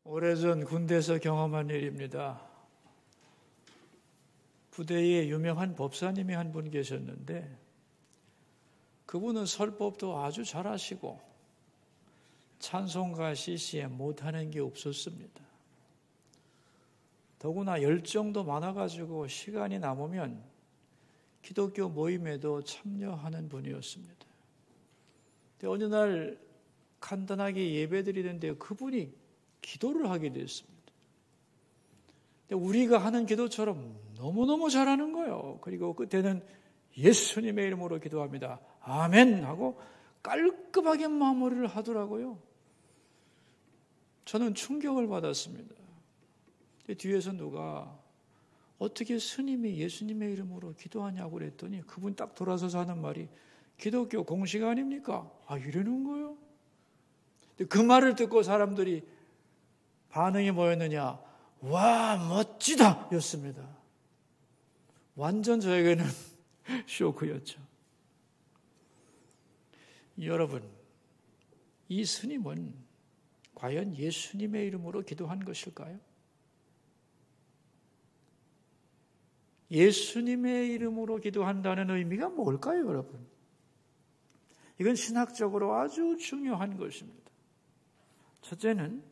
오래전 군대에서 경험한 일입니다. 부대에 유명한 법사님이 한 분 계셨는데 그분은 설법도 아주 잘하시고 찬송가 시시에 못하는 게 없었습니다. 더구나 열정도 많아가지고 시간이 남으면 기독교 모임에도 참여하는 분이었습니다. 근데 어느 날 간단하게 예배드리는데 그분이 기도를 하게 됐습니다. 근데 우리가 하는 기도처럼 너무너무 잘하는 거예요. 그리고 그때는 예수님의 이름으로 기도합니다. 아멘 하고 깔끔하게 마무리를 하더라고요. 저는 충격을 받았습니다. 뒤에서 누가 어떻게 스님이 예수님의 이름으로 기도하냐고 그랬더니 그분 딱 돌아서서 하는 말이 기독교 공식 아닙니까? 이러는 거예요. 그 말을 듣고 사람들이 반응이 뭐였느냐? 와, 멋지다! 였습니다. 완전 저에게는 쇼크였죠. 여러분, 이 스님은 과연 예수님의 이름으로 기도한 것일까요? 예수님의 이름으로 기도한다는 의미가 뭘까요, 여러분? 이건 신학적으로 아주 중요한 것입니다. 첫째는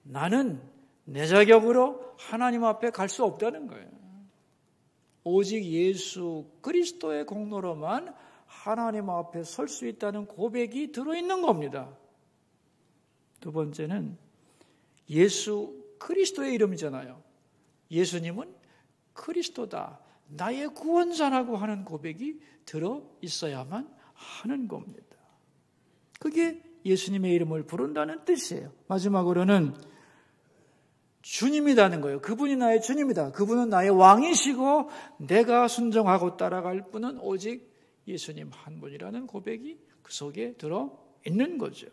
나는 내 자격으로 하나님 앞에 갈 수 없다는 거예요. 오직 예수 그리스도의 공로로만 하나님 앞에 설 수 있다는 고백이 들어있는 겁니다. 두 번째는 예수 그리스도의 이름이잖아요. 예수님은 그리스도다, 나의 구원자라고 하는 고백이 들어있어야만 하는 겁니다. 그게 예수님의 이름을 부른다는 뜻이에요. 마지막으로는 주님이라는 거예요. 그분이 나의 주님이다. 그분은 나의 왕이시고 내가 순종하고 따라갈 분은 오직 예수님 한 분이라는 고백이 그 속에 들어있는 거죠.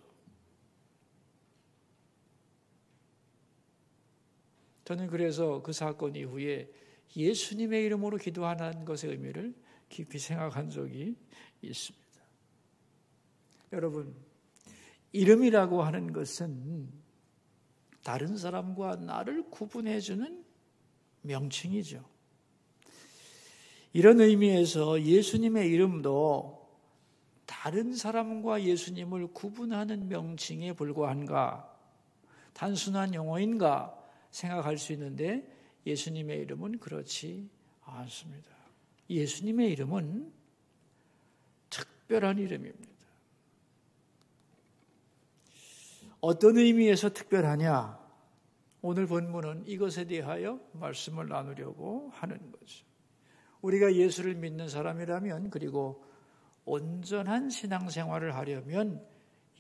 저는 그래서 그 사건 이후에 예수님의 이름으로 기도하는 것의 의미를 깊이 생각한 적이 있습니다. 여러분, 이름이라고 하는 것은 다른 사람과 나를 구분해주는 명칭이죠. 이런 의미에서 예수님의 이름도 다른 사람과 예수님을 구분하는 명칭에 불과한가, 단순한 용어인가 생각할 수 있는데 예수님의 이름은 그렇지 않습니다. 예수님의 이름은 특별한 이름입니다. 어떤 의미에서 특별하냐? 오늘 본문은 이것에 대하여 말씀을 나누려고 하는 거죠. 우리가 예수를 믿는 사람이라면, 그리고 온전한 신앙생활을 하려면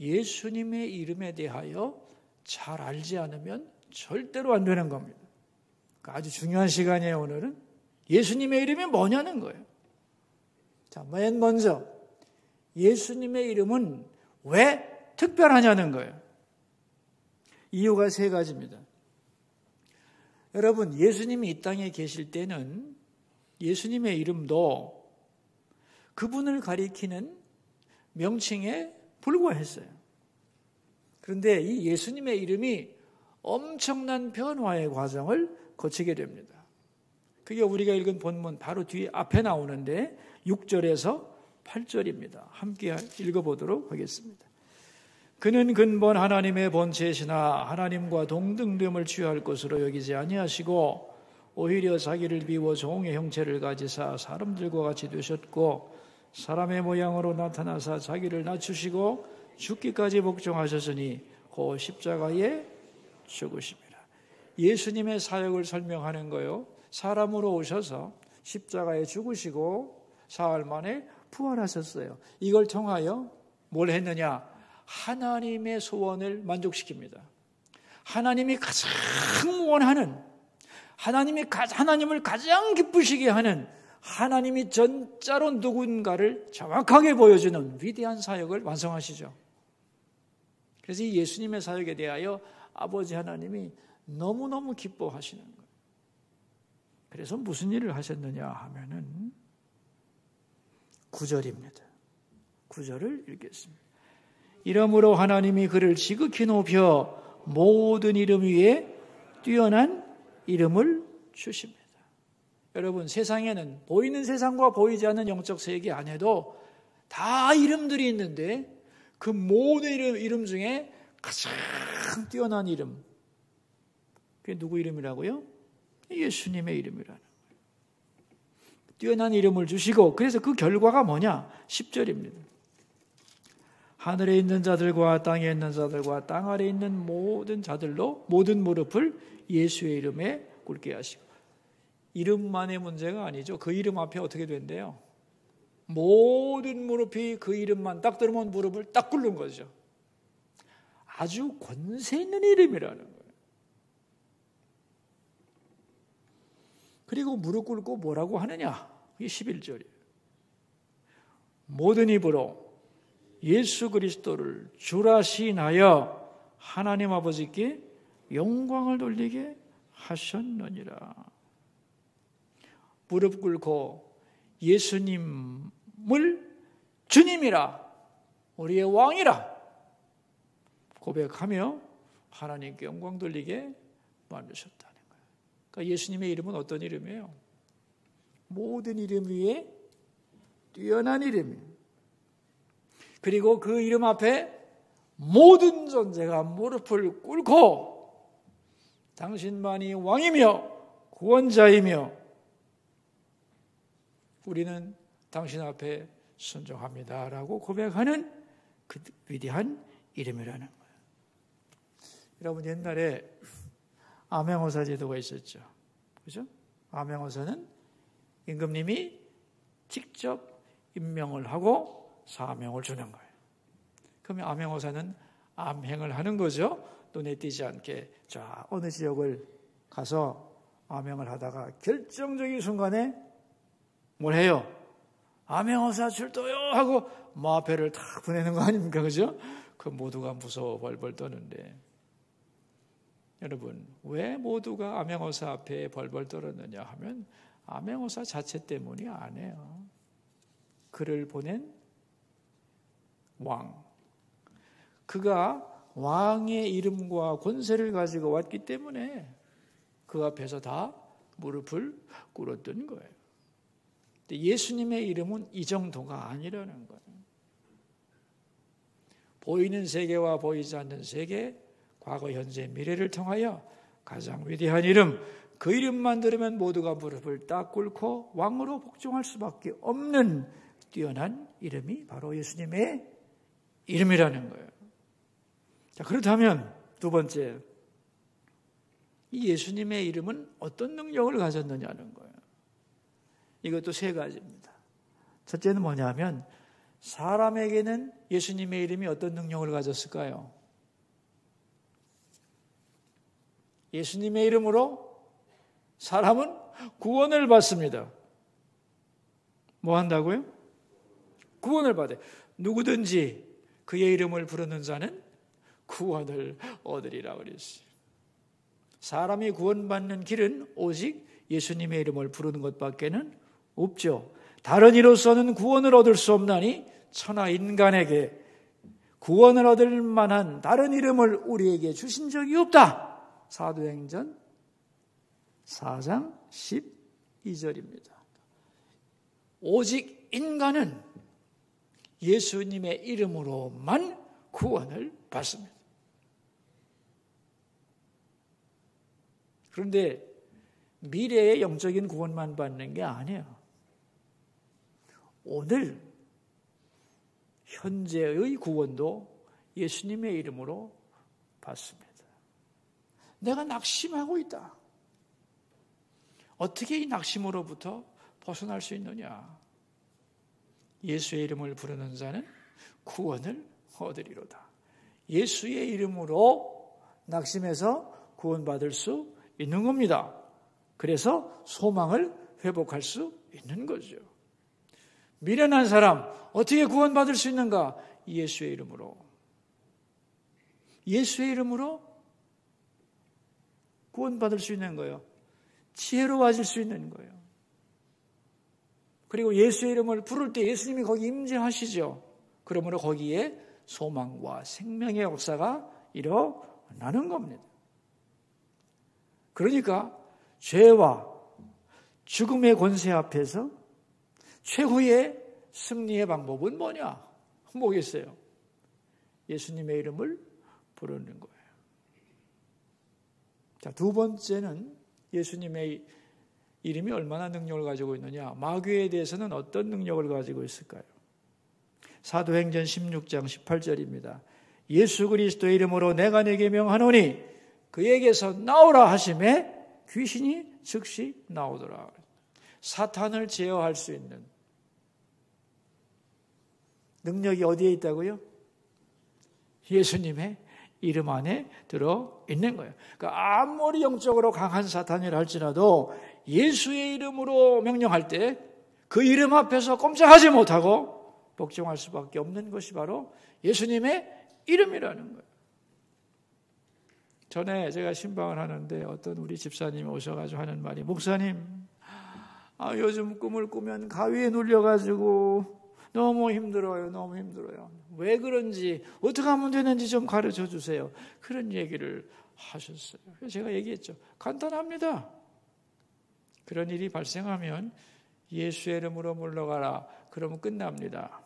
예수님의 이름에 대하여 잘 알지 않으면 절대로 안 되는 겁니다. 아주 중요한 시간이에요. 오늘은 예수님의 이름이 뭐냐는 거예요. 자, 맨 먼저 예수님의 이름은 왜 특별하냐는 거예요. 이유가 세 가지입니다. 여러분, 예수님이 이 땅에 계실 때는 예수님의 이름도 그분을 가리키는 명칭에 불과했어요. 그런데 이 예수님의 이름이 엄청난 변화의 과정을 거치게 됩니다. 그게 우리가 읽은 본문 바로 뒤에 앞에 나오는데 6절에서 8절입니다. 함께 읽어보도록 하겠습니다. 그는 근본 하나님의 본체시나 하나님과 동등됨을 취할 것으로 여기지 아니하시고 오히려 자기를 비워 종의 형체를 가지사 사람들과 같이 되셨고 사람의 모양으로 나타나사 자기를 낮추시고 죽기까지 복종하셨으니 그 십자가에 죽으십니다. 예수님의 사역을 설명하는 거요. 사람으로 오셔서 십자가에 죽으시고 사흘 만에 부활하셨어요. 이걸 통하여 뭘 했느냐? 하나님의 소원을 만족시킵니다. 하나님이 가장 원하는, 하나님을 가장 기쁘시게 하는, 하나님이 전자로 누군가를 정확하게 보여주는 위대한 사역을 완성하시죠. 그래서 이 예수님의 사역에 대하여 아버지 하나님이 너무너무 기뻐하시는 거예요. 그래서 무슨 일을 하셨느냐 하면은 9절입니다. 9절을 읽겠습니다. 이러므로 하나님이 그를 지극히 높여 모든 이름 위에 뛰어난 이름을 주십니다. 여러분, 세상에는 보이는 세상과 보이지 않는 영적 세계 안에도 다 이름들이 있는데 그 모든 이름 중에 가장 뛰어난 이름, 그게 누구 이름이라고요? 예수님의 이름이라는 거예요. 뛰어난 이름을 주시고, 그래서 그 결과가 뭐냐? 10절입니다. 하늘에 있는 자들과 땅에 있는 자들과 땅 아래에 있는 모든 자들로 모든 무릎을 예수의 이름에 꿇게 하시고. 이름만의 문제가 아니죠. 그 이름 앞에 어떻게 된대요? 모든 무릎이 그 이름만 딱 들으면 무릎을 딱 꿇는 거죠. 아주 권세 있는 이름이라는 거예요. 그리고 무릎 꿇고 뭐라고 하느냐? 이게 11절이에요. 모든 입으로 예수 그리스도를 주라 시인하여 하나님 아버지께 영광을 돌리게 하셨느니라. 무릎 꿇고 예수님을 주님이라, 우리의 왕이라 고백하며 하나님께 영광 돌리게 만드셨다는 거예요. 그러니까 예수님의 이름은 어떤 이름이에요? 모든 이름 위에 뛰어난 이름이에요. 그리고 그 이름 앞에 모든 존재가 무릎을 꿇고 당신만이 왕이며 구원자이며 우리는 당신 앞에 순종합니다라고 고백하는 그 위대한 이름이라는 거예요. 여러분, 옛날에 암행어사 제도가 있었죠. 그죠? 암행어사는 임금님이 직접 임명을 하고 사명을 주는 거예요. 그러면 암행어사는 암행을 하는 거죠. 눈에 띄지 않게 자 어느 지역을 가서 암행을 하다가 결정적인 순간에 뭘 해요? 암행어사 출동요 하고 마패를 탁 보내는 거 아닙니까? 그죠? 그 모두가 무서워 벌벌 떠는데, 여러분, 왜 모두가 암행어사 앞에 벌벌 떨었느냐 하면 암행어사 자체 때문이 아니에요. 그를 보낸 왕, 그가 왕의 이름과 권세를 가지고 왔기 때문에 그 앞에서 다 무릎을 꿇었던 거예요. 근데 예수님의 이름은 이 정도가 아니라는 거예요. 보이는 세계와 보이지 않는 세계, 과거, 현재, 미래를 통하여 가장 위대한 이름, 그 이름만 들으면 모두가 무릎을 딱 꿇고 왕으로 복종할 수밖에 없는 뛰어난 이름이 바로 예수님의 이름이라는 거예요. 자, 그렇다면 두 번째, 이 예수님의 이름은 어떤 능력을 가졌느냐는 거예요. 이것도 세 가지입니다. 첫째는 뭐냐면 사람에게는 예수님의 이름이 어떤 능력을 가졌을까요? 예수님의 이름으로 사람은 구원을 받습니다. 뭐 한다고요? 구원을 받아요. 누구든지 그의 이름을 부르는 자는 구원을 얻으리라 그랬어요. 사람이 구원받는 길은 오직 예수님의 이름을 부르는 것밖에는 없죠. 다른 이로서는 구원을 얻을 수 없나니 천하 인간에게 구원을 얻을 만한 다른 이름을 우리에게 주신 적이 없다. 사도행전 4장 12절입니다. 오직 인간은 예수님의 이름으로만 구원을 받습니다. 그런데 미래의 영적인 구원만 받는 게 아니에요. 오늘 현재의 구원도 예수님의 이름으로 받습니다. 내가 낙심하고 있다. 어떻게 이 낙심으로부터 벗어날 수 있느냐? 예수의 이름을 부르는 자는 구원을 얻으리로다. 예수의 이름으로 낙심해서 구원받을 수 있는 겁니다. 그래서 소망을 회복할 수 있는 거죠. 미련한 사람 어떻게 구원받을 수 있는가? 예수의 이름으로. 예수의 이름으로 구원받을 수 있는 거예요. 지혜로워질 수 있는 거예요. 그리고 예수의 이름을 부를 때 예수님이 거기 임재하시죠. 그러므로 거기에 소망과 생명의 역사가 일어나는 나는 겁니다. 그러니까 죄와 죽음의 권세 앞에서 최후의 승리의 방법은 뭐겠어요? 예수님의 이름을 부르는 거예요. 자, 두 번째는 예수님의 이름이 얼마나 능력을 가지고 있느냐. 마귀에 대해서는 어떤 능력을 가지고 있을까요? 사도행전 16장 18절입니다. 예수 그리스도의 이름으로 내가 네게 명하노니 그에게서 나오라 하심에 귀신이 즉시 나오더라. 사탄을 제어할 수 있는 능력이 어디에 있다고요? 예수님의 이름 안에 들어 있는 거예요. 그러니까 아무리 영적으로 강한 사탄이라 할지라도 예수의 이름으로 명령할 때 그 이름 앞에서 꼼짝하지 못하고 복종할 수밖에 없는 것이 바로 예수님의 이름이라는 거예요. 전에 제가 신방을 하는데 어떤 우리 집사님이 오셔가지고 하는 말이, 목사님, 요즘 꿈을 꾸면 가위에 눌려가지고 너무 힘들어요. 왜 그런지, 어떻게 하면 되는지 좀 가르쳐 주세요. 그런 얘기를 하셨어요. 그래서 제가 얘기했죠. 간단합니다. 그런 일이 발생하면 예수의 이름으로 물러가라. 그러면 끝납니다.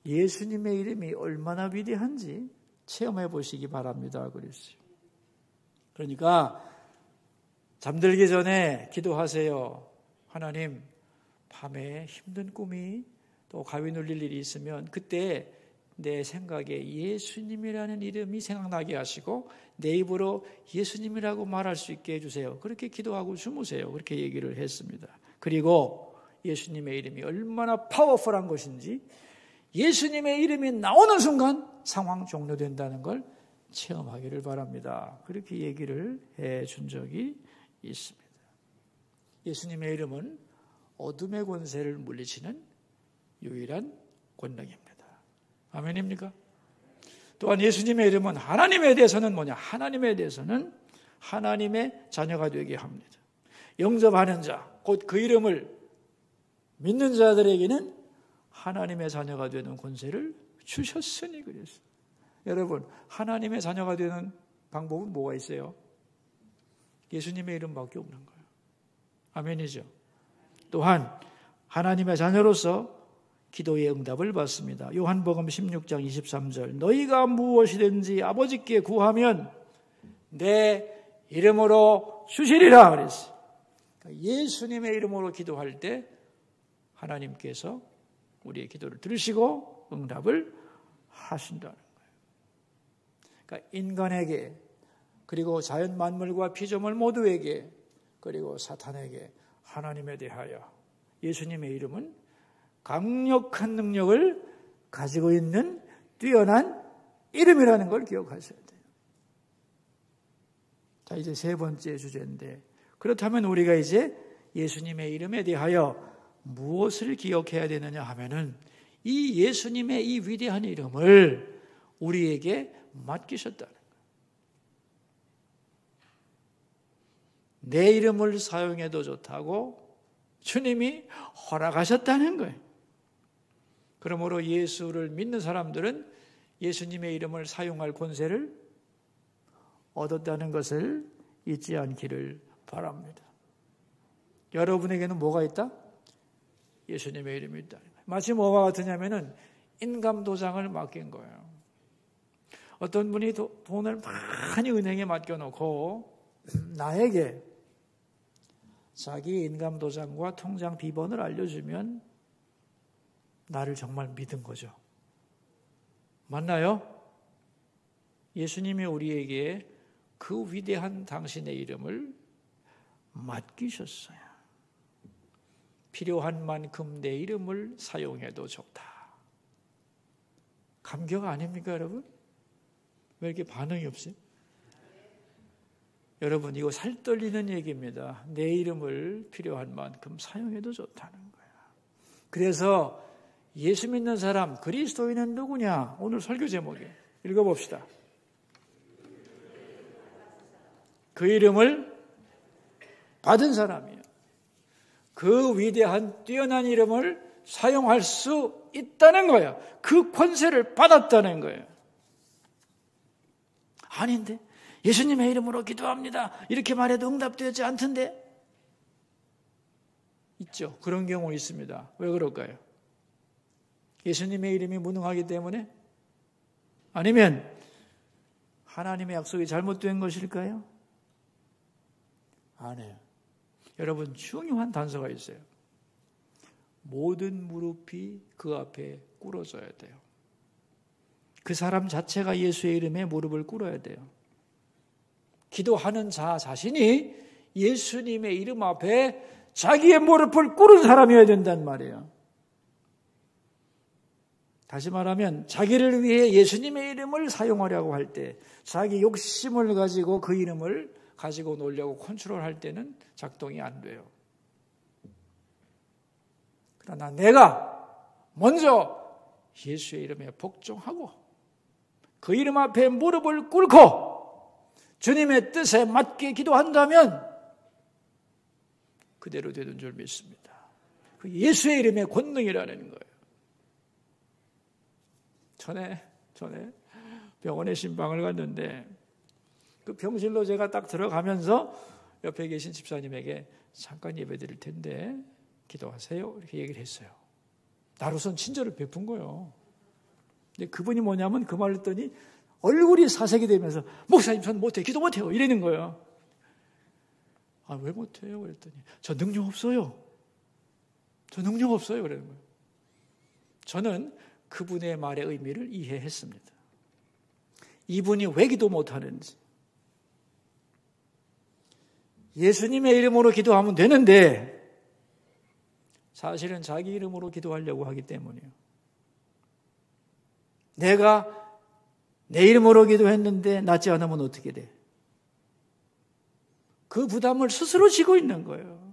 예수님의 이름이 얼마나 위대한지 체험해 보시기 바랍니다. 그랬어요. 그러니까 잠들기 전에 기도하세요. 하나님, 밤에 힘든 꿈이 또 가위 눌릴 일이 있으면 그때 내 생각에 예수님이라는 이름이 생각나게 하시고 내 입으로 예수님이라고 말할 수 있게 해주세요. 그렇게 기도하고 주무세요. 그렇게 얘기를 했습니다. 그리고 예수님의 이름이 얼마나 파워풀한 것인지 예수님의 이름이 나오는 순간 상황 종료된다는 걸 체험하기를 바랍니다. 그렇게 얘기를 해준 적이 있습니다. 예수님의 이름은 어둠의 권세를 물리치는 유일한 권능입니다. 아멘입니까? 또한 예수님의 이름은 하나님에 대해서는 하나님에 대해서는 하나님의 자녀가 되게 합니다. 영접하는 자, 곧 그 이름을 믿는 자들에게는 하나님의 자녀가 되는 권세를 주셨으니 그랬어요. 여러분, 하나님의 자녀가 되는 방법은 뭐가 있어요? 예수님의 이름밖에 없는 거예요. 아멘이죠. 또한 하나님의 자녀로서 기도의 응답을 받습니다. 요한복음 16장 23절, 너희가 무엇이든지 아버지께 구하면 내 이름으로 주시리라 그랬어요. 그러니까 예수님의 이름으로 기도할 때 하나님께서 우리의 기도를 들으시고 응답을 하신다는 거예요. 그러니까 인간에게, 그리고 자연 만물과 피조물 모두에게, 그리고 사탄에게 하나님에 대하여 예수님의 이름은 강력한 능력을 가지고 있는 뛰어난 이름이라는 걸 기억하셔야 돼요. 자, 이제 세 번째 주제인데, 그렇다면 우리가 이제 예수님의 이름에 대하여 무엇을 기억해야 되느냐 하면은 이 예수님의 이 위대한 이름을 우리에게 맡기셨다는 거예요. 내 이름을 사용해도 좋다고 주님이 허락하셨다는 거예요. 그러므로 예수를 믿는 사람들은 예수님의 이름을 사용할 권세를 얻었다는 것을 잊지 않기를 바랍니다. 여러분에게는 뭐가 있다? 예수님의 이름이 있다. 마치 뭐와 같으냐면은 인감도장을 맡긴 거예요. 어떤 분이 돈을 많이 은행에 맡겨놓고 나에게 자기 인감도장과 통장 비번을 알려주면 나를 정말 믿은 거죠. 맞나요? 예수님이 우리에게 그 위대한 당신의 이름을 맡기셨어요. 필요한 만큼 내 이름을 사용해도 좋다. 감격 아닙니까, 여러분? 왜 이렇게 반응이 없어요? 여러분, 이거 살떨리는 얘기입니다. 내 이름을 필요한 만큼 사용해도 좋다는 거야. 그래서 예수 믿는 사람, 그리스도인은 누구냐? 오늘 설교 제목이에요. 읽어봅시다. 그 이름을 받은 사람이에요. 그 위대한 뛰어난 이름을 사용할 수 있다는 거예요. 그 권세를 받았다는 거예요. 아닌데 예수님의 이름으로 기도합니다. 이렇게 말해도 응답되지 않던데. 있죠. 그런 경우 있습니다. 왜 그럴까요? 예수님의 이름이 무능하기 때문에? 아니면 하나님의 약속이 잘못된 것일까요? 아니에요. 여러분, 중요한 단서가 있어요. 모든 무릎이 그 앞에 꿇어져야 돼요. 그 사람 자체가 예수의 이름에 무릎을 꿇어야 돼요. 기도하는 자 자신이 예수님의 이름 앞에 자기의 무릎을 꿇은 사람이어야 된단 말이에요. 다시 말하면 자기를 위해 예수님의 이름을 사용하려고 할 때, 자기 욕심을 가지고 그 이름을 가지고 놀려고 컨트롤할 때는 작동이 안 돼요. 그러나 내가 먼저 예수의 이름에 복종하고 그 이름 앞에 무릎을 꿇고 주님의 뜻에 맞게 기도한다면 그대로 되는 줄 믿습니다. 그 예수의 이름의 권능이라는 거예요. 전에 병원에 신방을 갔는데 그 병실로 제가 딱 들어가면서 옆에 계신 집사님에게 잠깐 예배 드릴 텐데 기도하세요. 이렇게 얘기를 했어요. 나로선 친절을 베푼 거예요. 근데 그분이 뭐냐면 그 말을 했더니 얼굴이 사색이 되면서 목사님 전 못해요. 기도 못해요. 이러는 거예요. 아, 왜 못해요? 그랬더니 저 능력 없어요. 저 능력 없어요. 그러는 거예요. 저는 그분의 말의 의미를 이해했습니다. 이분이 왜 기도 못하는지. 예수님의 이름으로 기도하면 되는데 사실은 자기 이름으로 기도하려고 하기 때문이에요. 내가 내 이름으로 기도했는데 낫지 않으면 어떻게 돼? 그 부담을 스스로 지고 있는 거예요.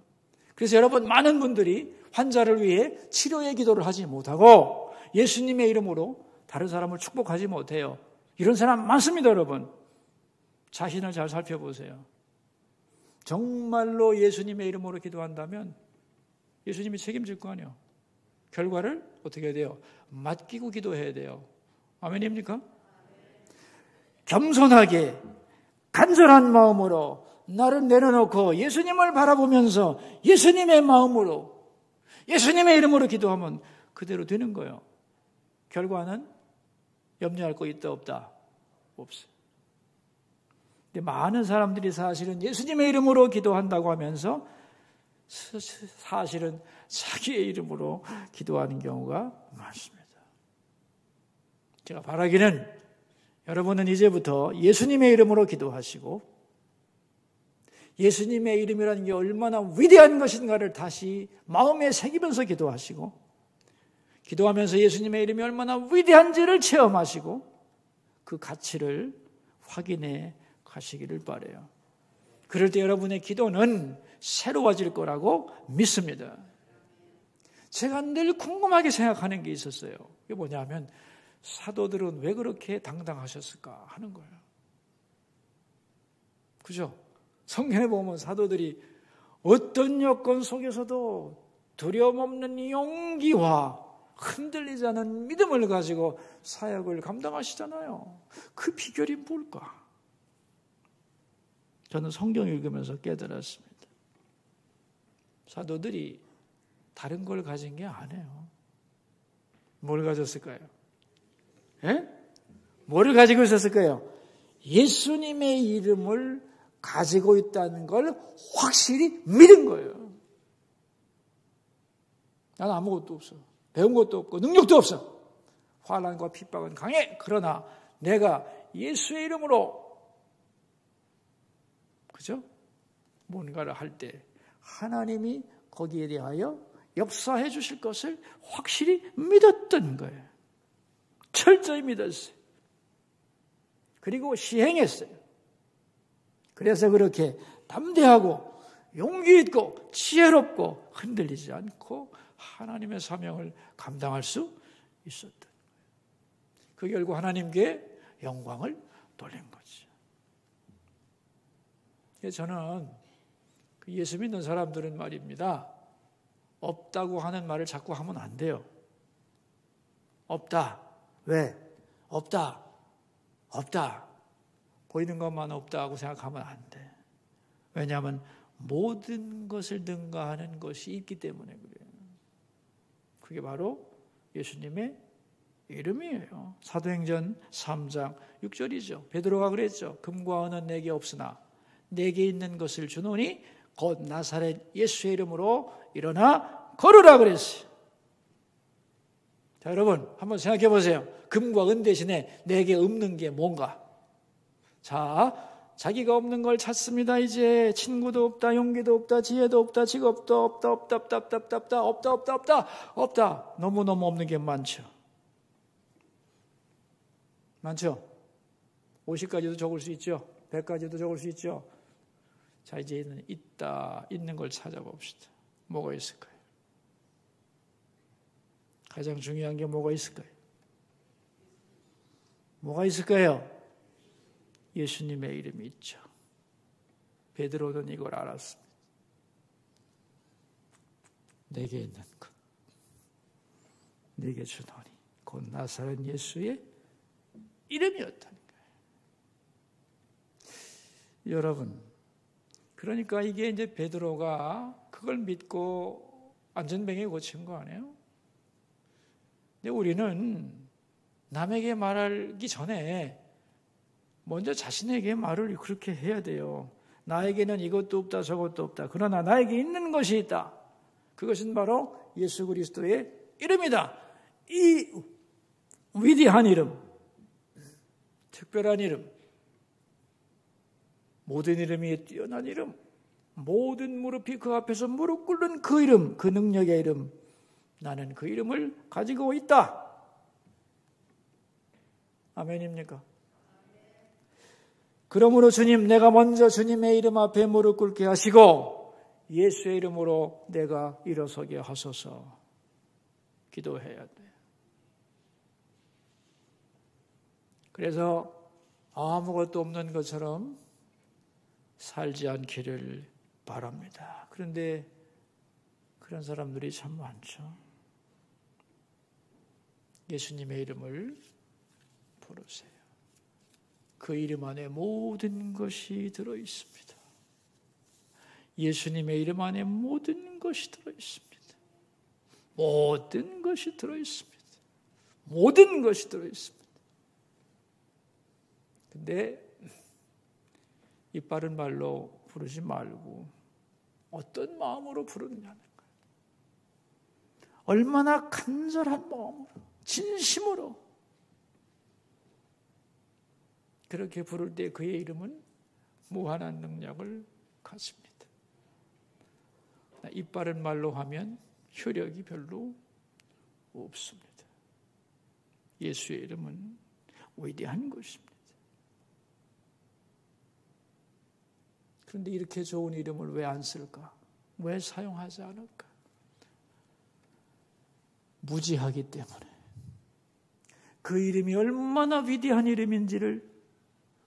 그래서 여러분, 많은 분들이 환자를 위해 치료의 기도를 하지 못하고 예수님의 이름으로 다른 사람을 축복하지 못해요. 이런 사람 많습니다, 여러분. 자신을 잘 살펴보세요. 정말로 예수님의 이름으로 기도한다면 예수님이 책임질 거 아니에요. 결과를 어떻게 해야 돼요? 맡기고 기도해야 돼요. 아멘입니까? 겸손하게 간절한 마음으로 나를 내려놓고 예수님을 바라보면서 예수님의 마음으로 예수님의 이름으로 기도하면 그대로 되는 거예요. 결과는 염려할 거 있다 없다? 없어요. 근데 많은 사람들이 사실은 예수님의 이름으로 기도한다고 하면서 사실은 자기의 이름으로 기도하는 경우가 많습니다. 제가 바라기는 여러분은 이제부터 예수님의 이름으로 기도하시고 예수님의 이름이라는 게 얼마나 위대한 것인가를 다시 마음에 새기면서 기도하시고 기도하면서 예수님의 이름이 얼마나 위대한지를 체험하시고 그 가치를 확인해 가시기를 바라요. 그럴 때 여러분의 기도는 새로워질 거라고 믿습니다. 제가 늘 궁금하게 생각하는 게 있었어요. 그게 뭐냐면 사도들은 왜 그렇게 당당하셨을까 하는 거예요. 그죠? 성경에 보면 사도들이 어떤 여건 속에서도 두려움 없는 용기와 흔들리지 않은 믿음을 가지고 사역을 감당하시잖아요. 그 비결이 뭘까? 저는 성경 읽으면서 깨달았습니다. 사도들이 다른 걸 가진 게 아니에요. 뭘 가졌을까요? 예? 뭐를 가지고 있었을까요? 예수님의 이름을 가지고 있다는 걸 확실히 믿은 거예요. 나는 아무것도 없어. 배운 것도 없고 능력도 없어. 환난과 핍박은 강해. 그러나 내가 예수의 이름으로 그죠? 뭔가를 할 때 하나님이 거기에 대하여 역사해 주실 것을 확실히 믿었던 거예요. 철저히 믿었어요. 그리고 시행했어요. 그래서 그렇게 담대하고 용기 있고 지혜롭고 흔들리지 않고 하나님의 사명을 감당할 수 있었던 거예요. 그 결국 하나님께 영광을 돌린 거죠. 저는 예수 믿는 사람들은 말입니다. 없다고 하는 말을 자꾸 하면 안 돼요. 없다. 왜? 없다. 없다. 보이는 것만 없다고 생각하면 안 돼. 왜냐하면 모든 것을 능가하는 것이 있기 때문에 그래요. 그게 바로 예수님의 이름이에요. 사도행전 3장 6절이죠. 베드로가 그랬죠. 금과 은은 내게 없으나 내게 있는 것을 주노니 곧 나사렛 예수의 이름으로 일어나 걸으라 그랬어요. 자, 여러분 한번 생각해 보세요. 금과 은 대신에 내게 없는 게 뭔가? 자, 자기가 없는 걸 찾습니다. 이제 친구도 없다, 용기도 없다, 지혜도 없다, 직업도 없다. 너무너무 없는 게 많죠. 많죠? 50가지도 적을 수 있죠. 100가지도 적을 수 있죠. 자, 이제는 있는 걸 찾아봅시다. 뭐가 있을까요? 가장 중요한 게 뭐가 있을까요? 뭐가 있을까요? 예수님의 이름이 있죠. 베드로는 이걸 알았습니다. 내게 있는 것, 내게 주노니 곧 나사렛 예수의 이름이었다는 거예요. 여러분, 그러니까 이게 이제 베드로가 그걸 믿고 안전뱅이 고친 거 아니에요? 근데 우리는 남에게 말하기 전에 먼저 자신에게 말을 그렇게 해야 돼요. 나에게는 이것도 없다 저것도 없다. 그러나 나에게 있는 것이 있다. 그것은 바로 예수 그리스도의 이름이다. 이 위대한 이름, 특별한 이름, 모든 이름이 뛰어난 이름, 모든 무릎이 그 앞에서 무릎 꿇는 그 이름, 그 능력의 이름, 나는 그 이름을 가지고 있다. 아멘입니까? 그러므로 주님, 내가 먼저 주님의 이름 앞에 무릎 꿇게 하시고 예수의 이름으로 내가 일어서게 하소서 기도해야 돼요. 그래서 아무것도 없는 것처럼 살지 않기를 바랍니다. 그런데 그런 사람들이 참 많죠. 예수님의 이름을 부르세요. 그 이름 안에 모든 것이 들어있습니다. 예수님의 이름 안에 모든 것이 들어있습니다. 모든 것이 들어있습니다. 모든 것이 들어있습니다. 근데 이빠른 말로 부르지 말고 어떤 마음으로 부르느냐는 거예요. 얼마나 간절한 마음으로, 진심으로 그렇게 부를 때 그의 이름은 무한한 능력을 갖습니다. 이빠른 말로 하면 효력이 별로 없습니다. 예수의 이름은 위대한 것입니다. 그런데 이렇게 좋은 이름을 왜 안 쓸까? 왜 사용하지 않을까? 무지하기 때문에. 그 이름이 얼마나 위대한 이름인지를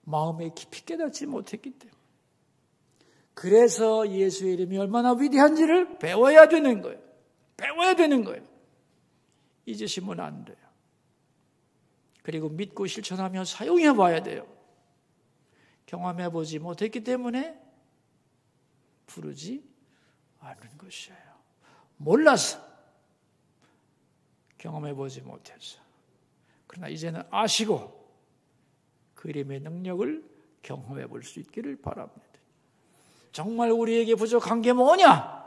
마음에 깊이 깨닫지 못했기 때문에. 그래서 예수의 이름이 얼마나 위대한지를 배워야 되는 거예요. 배워야 되는 거예요. 잊으시면 안 돼요. 그리고 믿고 실천하며 사용해 봐야 돼요. 경험해 보지 못했기 때문에 부르지 않는 것이에요. 몰라서, 경험해 보지 못해서. 그러나 이제는 아시고 그 이름의 능력을 경험해 볼 수 있기를 바랍니다. 정말 우리에게 부족한 게 뭐냐?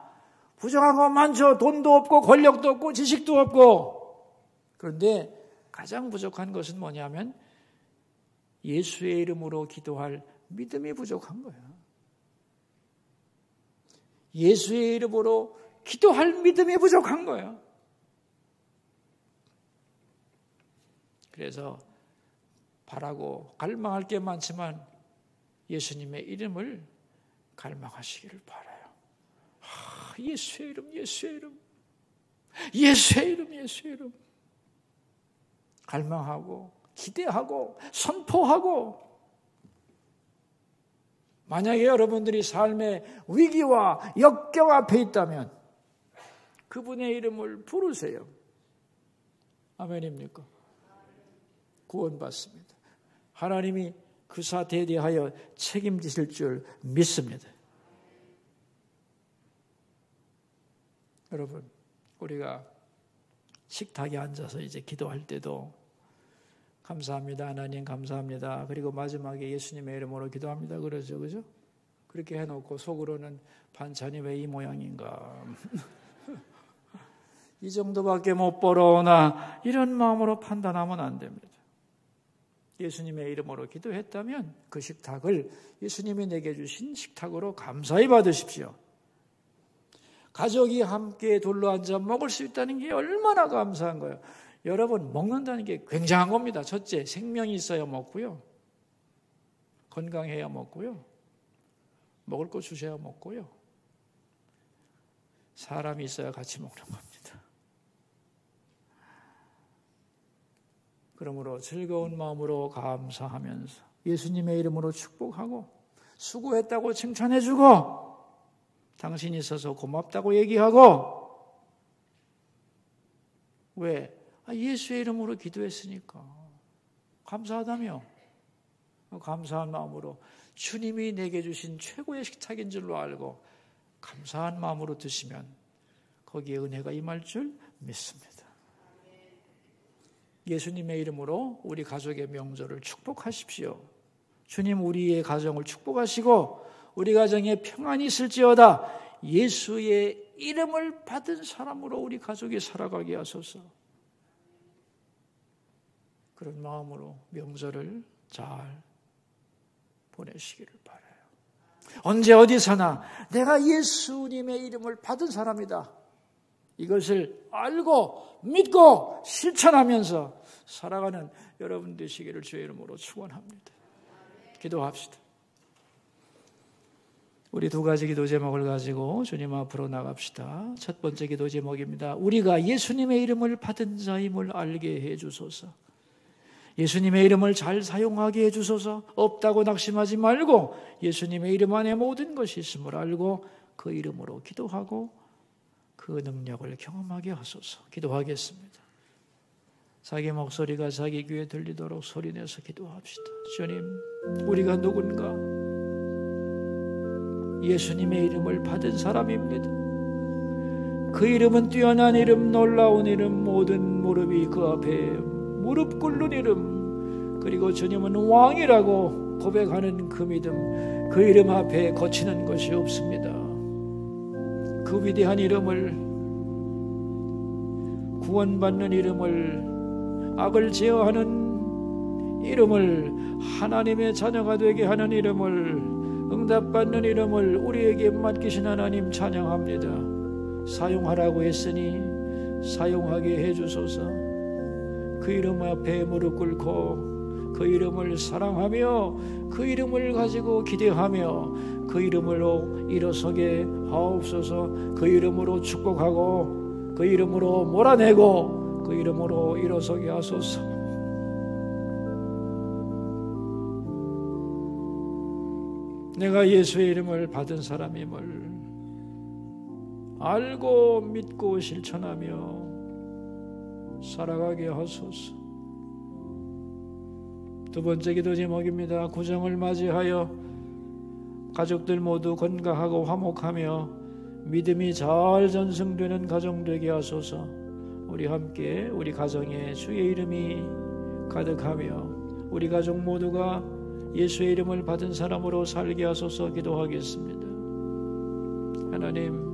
부족한 건 많죠. 돈도 없고 권력도 없고 지식도 없고. 그런데 가장 부족한 것은 뭐냐면 예수의 이름으로 기도할 믿음이 부족한 거예요. 예수의 이름으로 기도할 믿음이 부족한 거예요. 그래서 바라고 갈망할 게 많지만 예수님의 이름을 갈망하시기를 바라요. 예수의 이름, 예수의 이름, 예수의 이름, 예수의 이름. 갈망하고 기대하고 선포하고. 만약에 여러분들이 삶의 위기와 역경 앞에 있다면 그분의 이름을 부르세요. 아멘입니까? 구원받습니다. 하나님이 그 사태에 대하여 책임지실 줄 믿습니다. 여러분, 우리가 식탁에 앉아서 이제 기도할 때도 감사합니다. 하나님 감사합니다. 그리고 마지막에 예수님의 이름으로 기도합니다. 그러죠. 그죠? 그렇게 해놓고 속으로는 반찬이 왜 이 모양인가. 이 정도밖에 못 벌어오나 이런 마음으로 판단하면 안 됩니다. 예수님의 이름으로 기도했다면 그 식탁을 예수님이 내게 주신 식탁으로 감사히 받으십시오. 가족이 함께 둘러앉아 먹을 수 있다는 게 얼마나 감사한 거예요. 여러분, 먹는다는 게 굉장한 겁니다. 첫째, 생명이 있어야 먹고요. 건강해야 먹고요. 먹을 거 주셔야 먹고요. 사람이 있어야 같이 먹는 겁니다. 그러므로 즐거운 마음으로 감사하면서 예수님의 이름으로 축복하고 수고했다고 칭찬해주고 당신이 있어서 고맙다고 얘기하고 왜? 예수의 이름으로 기도했으니까 감사하다며 감사한 마음으로 주님이 내게 주신 최고의 식탁인 줄로 알고 감사한 마음으로 드시면 거기에 은혜가 임할 줄 믿습니다. 예수님의 이름으로 우리 가족의 명절을 축복하십시오. 주님 우리의 가정을 축복하시고 우리 가정에 평안이 있을지어다 예수의 이름을 받은 사람으로 우리 가족이 살아가게 하소서. 그런 마음으로 명절을 잘 보내시기를 바라요. 언제 어디서나 내가 예수님의 이름을 받은 사람이다. 이것을 알고 믿고 실천하면서 살아가는 여러분 되시기를 주의 이름으로 축원합니다. 기도합시다. 우리 두 가지 기도 제목을 가지고 주님 앞으로 나갑시다. 첫 번째 기도 제목입니다. 우리가 예수님의 이름을 받은 자임을 알게 해 주소서. 예수님의 이름을 잘 사용하게 해 주소서. 없다고 낙심하지 말고 예수님의 이름 안에 모든 것이 있음을 알고 그 이름으로 기도하고 그 능력을 경험하게 하소서. 기도하겠습니다. 자기 목소리가 자기 귀에 들리도록 소리내서 기도합시다. 주님, 우리가 누군가 예수님의 이름을 받은 사람입니다. 그 이름은 뛰어난 이름, 놀라운 이름, 모든 무릎이 그 앞에 무릎 꿇는 이름, 그리고 주님은 왕이라고 고백하는 그 믿음, 그 이름 앞에 거치는 것이 없습니다. 그 위대한 이름을, 구원받는 이름을, 악을 제어하는 이름을, 하나님의 자녀가 되게 하는 이름을, 응답받는 이름을 우리에게 맡기신 하나님 찬양합니다. 사용하라고 했으니 사용하게 해주소서. 그 이름 앞에 무릎 꿇고 그 이름을 사랑하며 그 이름을 가지고 기대하며 그 이름으로 일어서게 하옵소서. 그 이름으로 축복하고 그 이름으로 몰아내고 그 이름으로 일어서게 하소서. 내가 예수의 이름을 받은 사람임을 알고 믿고 실천하며 살아가게 하소서. 두 번째 기도 제목입니다. 구정을 맞이하여 가족들 모두 건강하고 화목하며 믿음이 잘 전승되는 가정 되게 하소서. 우리 함께 우리 가정에 주의 이름이 가득하며 우리 가족 모두가 예수의 이름을 받은 사람으로 살게 하소서. 기도하겠습니다. 하나님,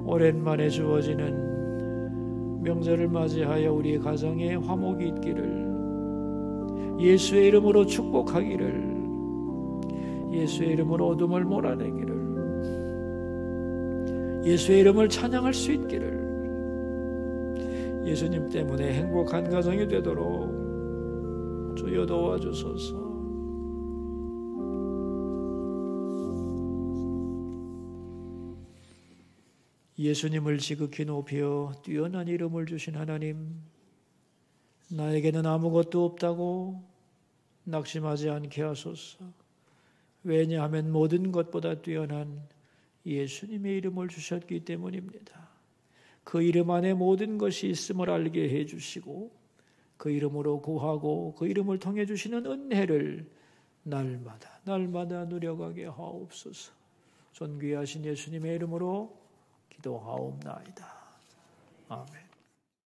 오랜만에 주어지는 명절을 맞이하여 우리의 가정에 화목이 있기를, 예수의 이름으로 축복하기를, 예수의 이름으로 어둠을 몰아내기를, 예수의 이름을 찬양할 수 있기를, 예수님 때문에 행복한 가정이 되도록 주여 도와주소서. 예수님을 지극히 높여 뛰어난 이름을 주신 하나님, 나에게는 아무것도 없다고 낙심하지 않게 하소서. 왜냐하면 모든 것보다 뛰어난 예수님의 이름을 주셨기 때문입니다. 그 이름 안에 모든 것이 있음을 알게 해주시고 그 이름으로 구하고 그 이름을 통해 주시는 은혜를 날마다 누려가게 하옵소서. 존귀하신 예수님의 이름으로 기도하옵나이다. 아멘.